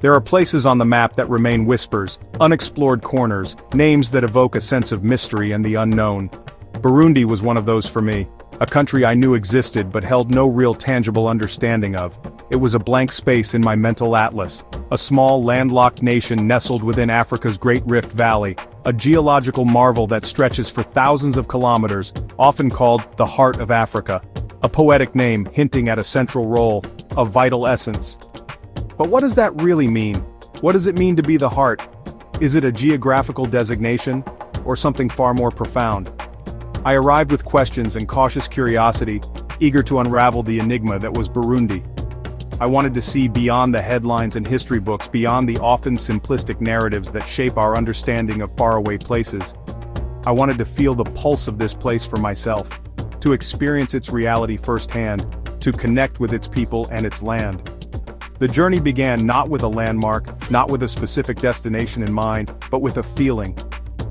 There are places on the map that remain whispers, unexplored corners, names that evoke a sense of mystery and the unknown. Burundi was one of those for me, a country I knew existed but held no real tangible understanding of. It was a blank space in my mental atlas, a small landlocked nation nestled within Africa's Great Rift Valley, a geological marvel that stretches for thousands of kilometers, often called the Heart of Africa, a poetic name hinting at a central role, a vital essence. But what does that really mean? What does it mean to be the heart? Is it a geographical designation, or something far more profound? I arrived with questions and cautious curiosity, eager to unravel the enigma that was Burundi. I wanted to see beyond the headlines and history books, beyond the often simplistic narratives that shape our understanding of faraway places. I wanted to feel the pulse of this place for myself, to experience its reality firsthand, to connect with its people and its land. The journey began not with a landmark, not with a specific destination in mind, but with a feeling.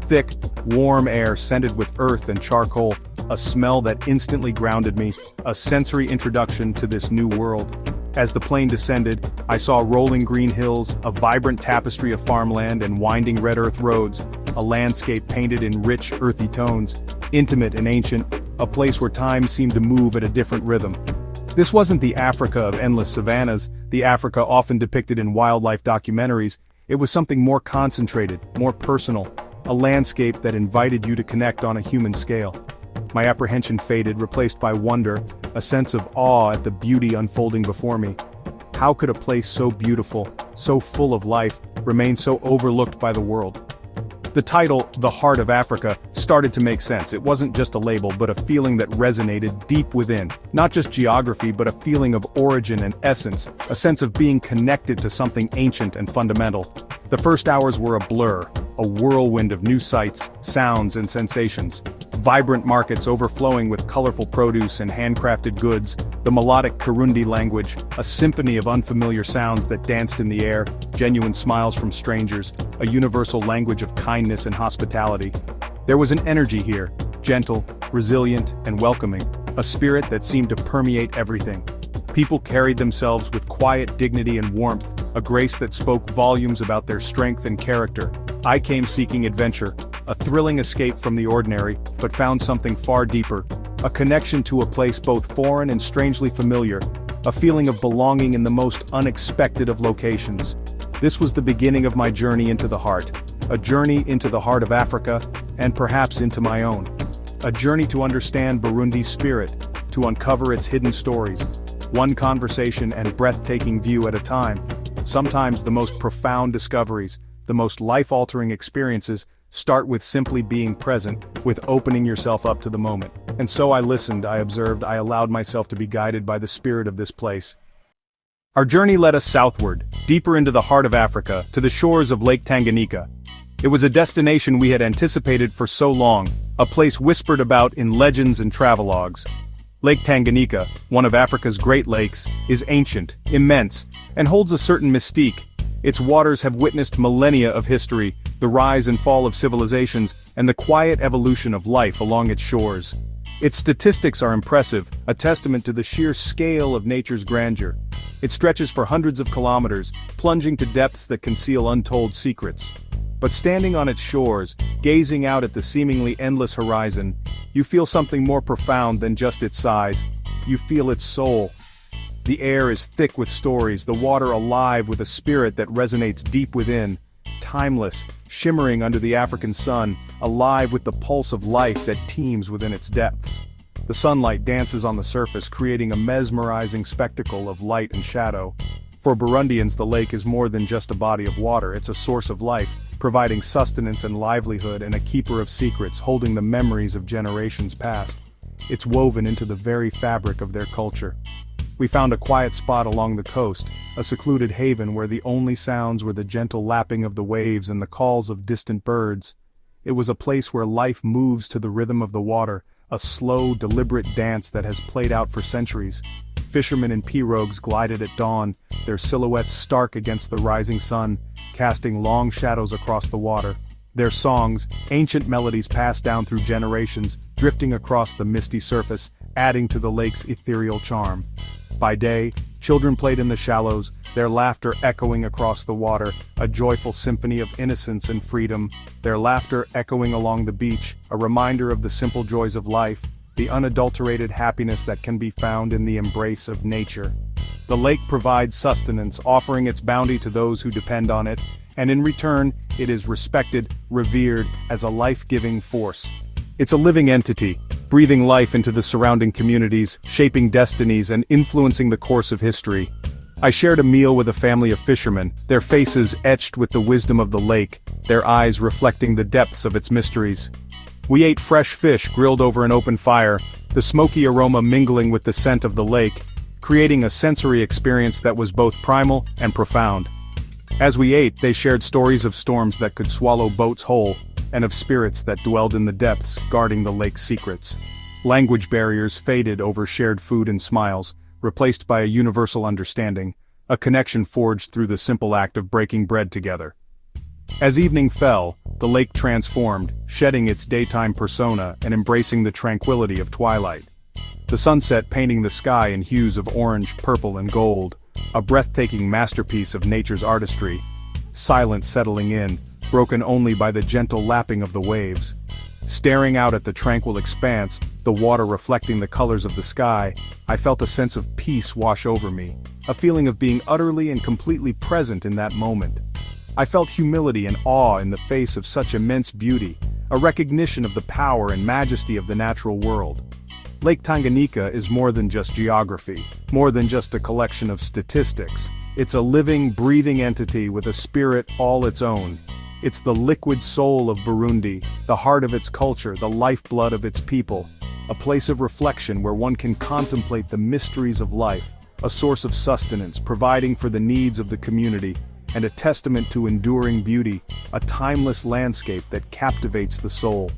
Thick, warm air scented with earth and charcoal, a smell that instantly grounded me, a sensory introduction to this new world. As the plane descended, I saw rolling green hills, a vibrant tapestry of farmland and winding red earth roads, a landscape painted in rich, earthy tones, intimate and ancient, a place where time seemed to move at a different rhythm. This wasn't the Africa of endless savannas, the Africa often depicted in wildlife documentaries. It was something more concentrated, more personal, a landscape that invited you to connect on a human scale. My apprehension faded, replaced by wonder, a sense of awe at the beauty unfolding before me. How could a place so beautiful, so full of life, remain so overlooked by the world? The title, The Heart of Africa, started to make sense. It wasn't just a label, but a feeling that resonated deep within. Not just geography, but a feeling of origin and essence, a sense of being connected to something ancient and fundamental. The first hours were a blur, a whirlwind of new sights, sounds and sensations. Vibrant markets overflowing with colorful produce and handcrafted goods, the melodic Kirundi language, a symphony of unfamiliar sounds that danced in the air, genuine smiles from strangers, a universal language of kindness and hospitality. There was an energy here, gentle, resilient, and welcoming, a spirit that seemed to permeate everything. People carried themselves with quiet dignity and warmth, a grace that spoke volumes about their strength and character. I came seeking adventure, a thrilling escape from the ordinary, but found something far deeper, a connection to a place both foreign and strangely familiar, a feeling of belonging in the most unexpected of locations. This was the beginning of my journey into the heart, a journey into the heart of Africa, and perhaps into my own. A journey to understand Burundi's spirit, to uncover its hidden stories, one conversation and breathtaking view at a time. Sometimes the most profound discoveries, the most life-altering experiences, start with simply being present, with opening yourself up to the moment. And so I listened, I observed, I allowed myself to be guided by the spirit of this place. Our journey led us southward, deeper into the heart of Africa, to the shores of Lake Tanganyika. It was a destination we had anticipated for so long, a place whispered about in legends and travelogues. Lake Tanganyika, one of Africa's Great Lakes, is ancient, immense, and holds a certain mystique. Its waters have witnessed millennia of history, the rise and fall of civilizations, and the quiet evolution of life along its shores. Its statistics are impressive, a testament to the sheer scale of nature's grandeur. It stretches for hundreds of kilometers, plunging to depths that conceal untold secrets. But standing on its shores, gazing out at the seemingly endless horizon, you feel something more profound than just its size. You feel its soul. The air is thick with stories, the water alive with a spirit that resonates deep within, timeless, shimmering under the African sun, alive with the pulse of life that teems within its depths. The sunlight dances on the surface, creating a mesmerizing spectacle of light and shadow. For Burundians, the lake is more than just a body of water, it's a source of life, providing sustenance and livelihood, and a keeper of secrets, holding the memories of generations past. It's woven into the very fabric of their culture. We found a quiet spot along the coast, a secluded haven where the only sounds were the gentle lapping of the waves and the calls of distant birds. It was a place where life moves to the rhythm of the water, a slow, deliberate dance that has played out for centuries. Fishermen in pirogues glided at dawn, their silhouettes stark against the rising sun, casting long shadows across the water. Their songs, ancient melodies passed down through generations, drifting across the misty surface, adding to the lake's ethereal charm. By day, children played in the shallows, their laughter echoing across the water, a joyful symphony of innocence and freedom, their laughter echoing along the beach, a reminder of the simple joys of life, the unadulterated happiness that can be found in the embrace of nature. The lake provides sustenance, offering its bounty to those who depend on it, and in return, it is respected, revered, as a life-giving force. It's a living entity, breathing life into the surrounding communities, shaping destinies and influencing the course of history. I shared a meal with a family of fishermen, their faces etched with the wisdom of the lake, their eyes reflecting the depths of its mysteries. We ate fresh fish grilled over an open fire, the smoky aroma mingling with the scent of the lake, creating a sensory experience that was both primal and profound. As we ate, they shared stories of storms that could swallow boats whole, and of spirits that dwelled in the depths, guarding the lake's secrets. Language barriers faded over shared food and smiles, replaced by a universal understanding, a connection forged through the simple act of breaking bread together. As evening fell, the lake transformed, shedding its daytime persona and embracing the tranquility of twilight. The sunset painting the sky in hues of orange, purple, and gold, a breathtaking masterpiece of nature's artistry. Silence settling in, broken only by the gentle lapping of the waves. Staring out at the tranquil expanse, the water reflecting the colors of the sky, I felt a sense of peace wash over me, a feeling of being utterly and completely present in that moment. I felt humility and awe in the face of such immense beauty, a recognition of the power and majesty of the natural world. Lake Tanganyika is more than just geography, more than just a collection of statistics. It's a living, breathing entity with a spirit all its own. It's the liquid soul of Burundi, the heart of its culture, the lifeblood of its people, a place of reflection where one can contemplate the mysteries of life, a source of sustenance providing for the needs of the community, and a testament to enduring beauty, a timeless landscape that captivates the soul.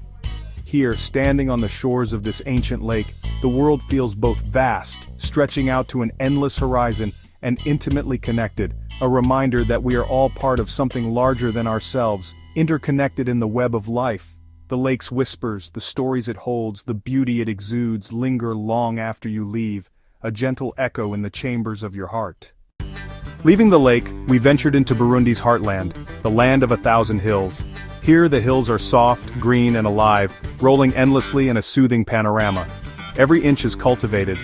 Here, standing on the shores of this ancient lake, the world feels both vast, stretching out to an endless horizon, and intimately connected, a reminder that we are all part of something larger than ourselves, interconnected in the web of life. The lake's whispers, the stories it holds, the beauty it exudes linger long after you leave, a gentle echo in the chambers of your heart. Leaving the lake, we ventured into Burundi's heartland, the land of 1,000 hills. Here the hills are soft, green, and alive, rolling endlessly in a soothing panorama. Every inch is cultivated.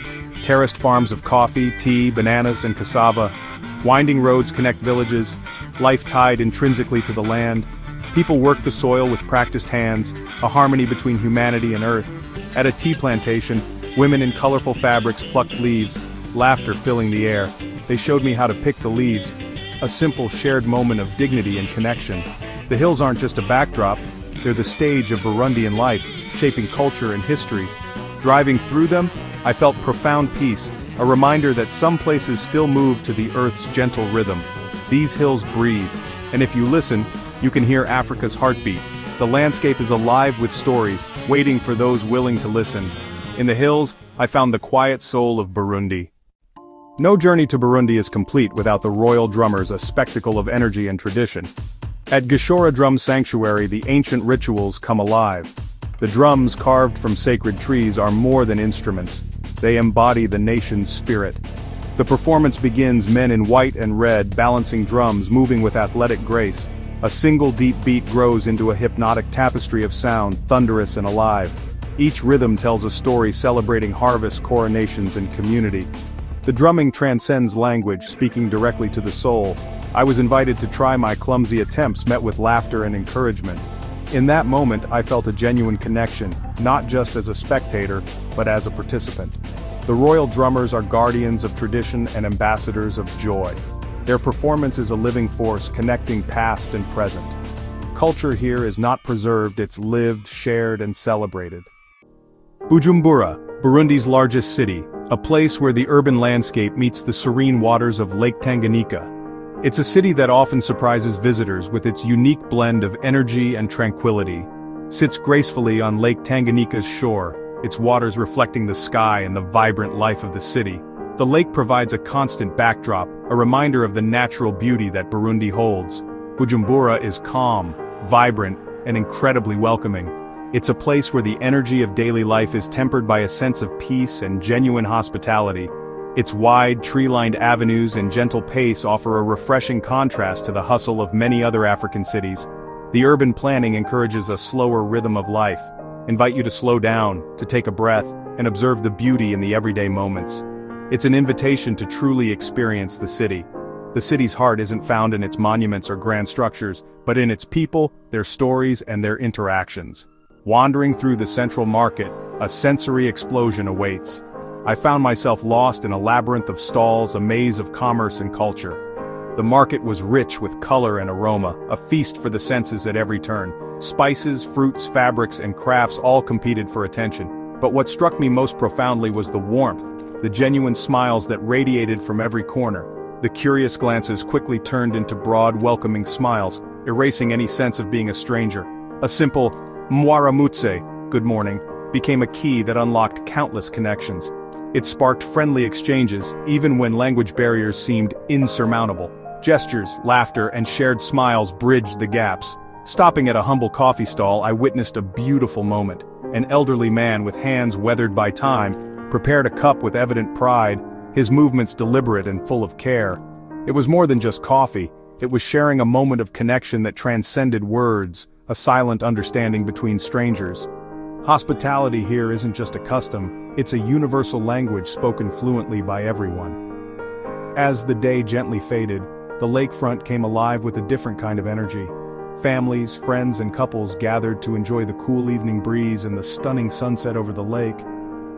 Terraced farms of coffee, tea, bananas, and cassava. Winding roads connect villages, life tied intrinsically to the land. People work the soil with practiced hands, a harmony between humanity and earth. At a tea plantation, women in colorful fabrics plucked leaves, laughter filling the air. They showed me how to pick the leaves, a simple shared moment of dignity and connection. The hills aren't just a backdrop, they're the stage of Burundian life, shaping culture and history. Driving through them, I felt profound peace, a reminder that some places still move to the earth's gentle rhythm. These hills breathe, and if you listen, you can hear Africa's heartbeat. The landscape is alive with stories, waiting for those willing to listen. In the hills, I found the quiet soul of Burundi. No journey to Burundi is complete without the royal drummers, a spectacle of energy and tradition. At Gishora Drum Sanctuary, the ancient rituals come alive. The drums carved from sacred trees are more than instruments. They embody the nation's spirit. The performance begins, men in white and red balancing drums, moving with athletic grace. A single deep beat grows into a hypnotic tapestry of sound, thunderous and alive. Each rhythm tells a story celebrating harvest, coronations, and community. The drumming transcends language, speaking directly to the soul. I was invited to try my clumsy attempts, met with laughter and encouragement. In that moment, I felt a genuine connection, not just as a spectator, but as a participant. The royal drummers are guardians of tradition and ambassadors of joy. Their performance is a living force connecting past and present. Culture here is not preserved, it's lived, shared, and celebrated. Bujumbura, Burundi's largest city, a place where the urban landscape meets the serene waters of Lake Tanganyika. It's a city that often surprises visitors with its unique blend of energy and tranquility. Sits gracefully on Lake Tanganyika's shore, its waters reflecting the sky and the vibrant life of the city. The lake provides a constant backdrop, a reminder of the natural beauty that Burundi holds. Bujumbura is calm, vibrant, and incredibly welcoming. It's a place where the energy of daily life is tempered by a sense of peace and genuine hospitality. Its wide, tree-lined avenues and gentle pace offer a refreshing contrast to the hustle of many other African cities. The urban planning encourages a slower rhythm of life, invite you to slow down, to take a breath, and observe the beauty in the everyday moments. It's an invitation to truly experience the city. The city's heart isn't found in its monuments or grand structures, but in its people, their stories, and their interactions. Wandering through the central market, a sensory explosion awaits. I found myself lost in a labyrinth of stalls, a maze of commerce and culture. The market was rich with color and aroma, a feast for the senses at every turn. Spices, fruits, fabrics, and crafts all competed for attention. But what struck me most profoundly was the warmth, the genuine smiles that radiated from every corner. The curious glances quickly turned into broad, welcoming smiles, erasing any sense of being a stranger. A simple, "Mwaramutse," good morning, became a key that unlocked countless connections. It sparked friendly exchanges, even when language barriers seemed insurmountable. Gestures, laughter, and shared smiles bridged the gaps. Stopping at a humble coffee stall, I witnessed a beautiful moment. An elderly man with hands weathered by time prepared a cup with evident pride, his movements deliberate and full of care. It was more than just coffee, it was sharing a moment of connection that transcended words, a silent understanding between strangers. Hospitality here isn't just a custom, it's a universal language spoken fluently by everyone. As the day gently faded, the lakefront came alive with a different kind of energy. Families, friends, and couples gathered to enjoy the cool evening breeze and the stunning sunset over the lake.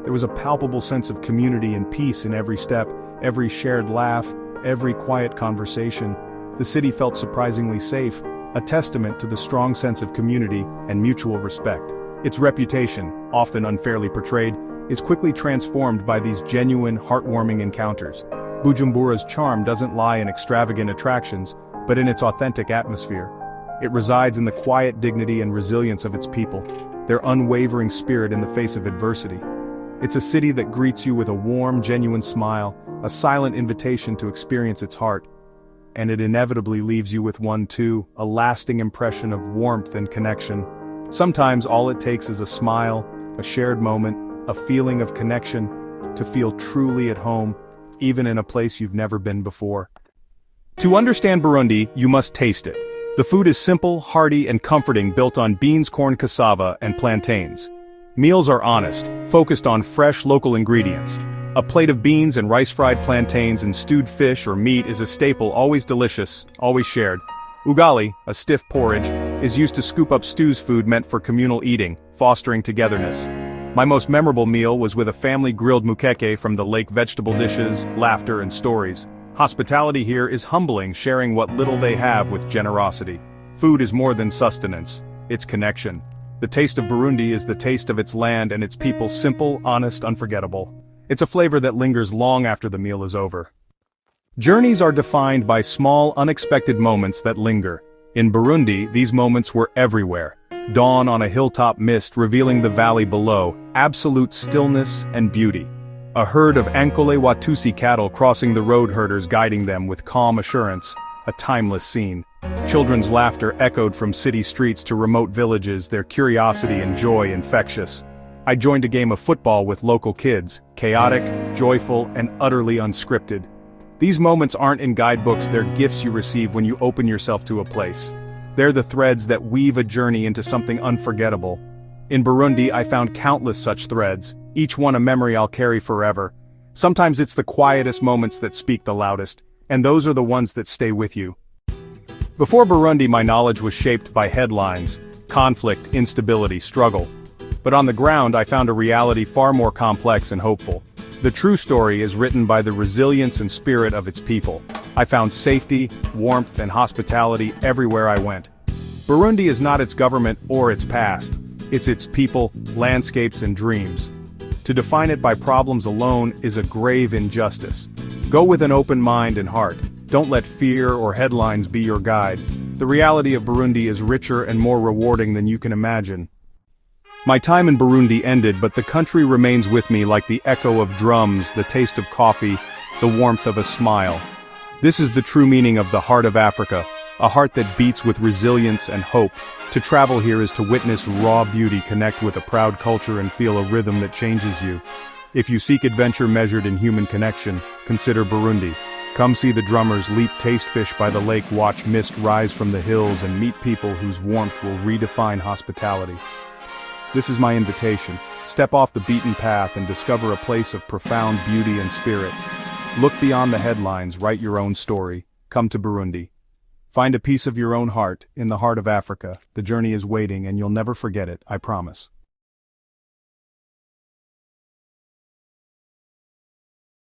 There was a palpable sense of community and peace in every step, every shared laugh, every quiet conversation. The city felt surprisingly safe, a testament to the strong sense of community and mutual respect. Its reputation, often unfairly portrayed, is quickly transformed by these genuine, heartwarming encounters. Bujumbura's charm doesn't lie in extravagant attractions, but in its authentic atmosphere. It resides in the quiet dignity and resilience of its people, their unwavering spirit in the face of adversity. It's a city that greets you with a warm, genuine smile, a silent invitation to experience its heart. And it inevitably leaves you with one too, a lasting impression of warmth and connection. Sometimes all it takes is a smile, a shared moment, a feeling of connection, to feel truly at home, even in a place you've never been before. To understand Burundi, you must taste it. The food is simple, hearty, and comforting, built on beans, corn, cassava, and plantains. Meals are honest, focused on fresh local ingredients. A plate of beans and rice-fried plantains and stewed fish or meat is a staple, always delicious, always shared. Ugali, a stiff porridge, is used to scoop up stews, food meant for communal eating, fostering togetherness. My most memorable meal was with a family grilled mukeke from the lake, vegetable dishes, laughter, and stories. Hospitality here is humbling, sharing what little they have with generosity. Food is more than sustenance, it's connection. The taste of Burundi is the taste of its land and its people, simple, honest, unforgettable. It's a flavor that lingers long after the meal is over. Journeys are defined by small, unexpected moments that linger. In Burundi, these moments were everywhere. Dawn on a hilltop, mist revealing the valley below, absolute stillness and beauty. A herd of Ankole Watusi cattle crossing the road, herders guiding them with calm assurance, a timeless scene. Children's laughter echoed from city streets to remote villages, their curiosity and joy infectious. I joined a game of football with local kids, chaotic, joyful, and utterly unscripted. These moments aren't in guidebooks, they're gifts you receive when you open yourself to a place. They're the threads that weave a journey into something unforgettable. In Burundi, I found countless such threads, each one a memory I'll carry forever. Sometimes it's the quietest moments that speak the loudest, and those are the ones that stay with you. Before Burundi, my knowledge was shaped by headlines, conflict, instability, struggle. But on the ground, I found a reality far more complex and hopeful. The true story is written by the resilience and spirit of its people. I found safety, warmth, and hospitality everywhere I went. Burundi is not its government or its past. It's its people, landscapes, and dreams. To define it by problems alone is a grave injustice. Go with an open mind and heart. Don't let fear or headlines be your guide. The reality of Burundi is richer and more rewarding than you can imagine. My time in Burundi ended, but the country remains with me like the echo of drums, the taste of coffee, the warmth of a smile. This is the true meaning of the heart of Africa, a heart that beats with resilience and hope. To travel here is to witness raw beauty, connect with a proud culture, and feel a rhythm that changes you. If you seek adventure measured in human connection, consider Burundi. Come see the drummers leap taste fish by the lake, watch mist rise from the hills, and meet people whose warmth will redefine hospitality. This is my invitation. Step off the beaten path and discover a place of profound beauty and spirit. Look beyond the headlines, write your own story. Come to Burundi. Find a piece of your own heart, in the heart of Africa. The journey is waiting and you'll never forget it, I promise.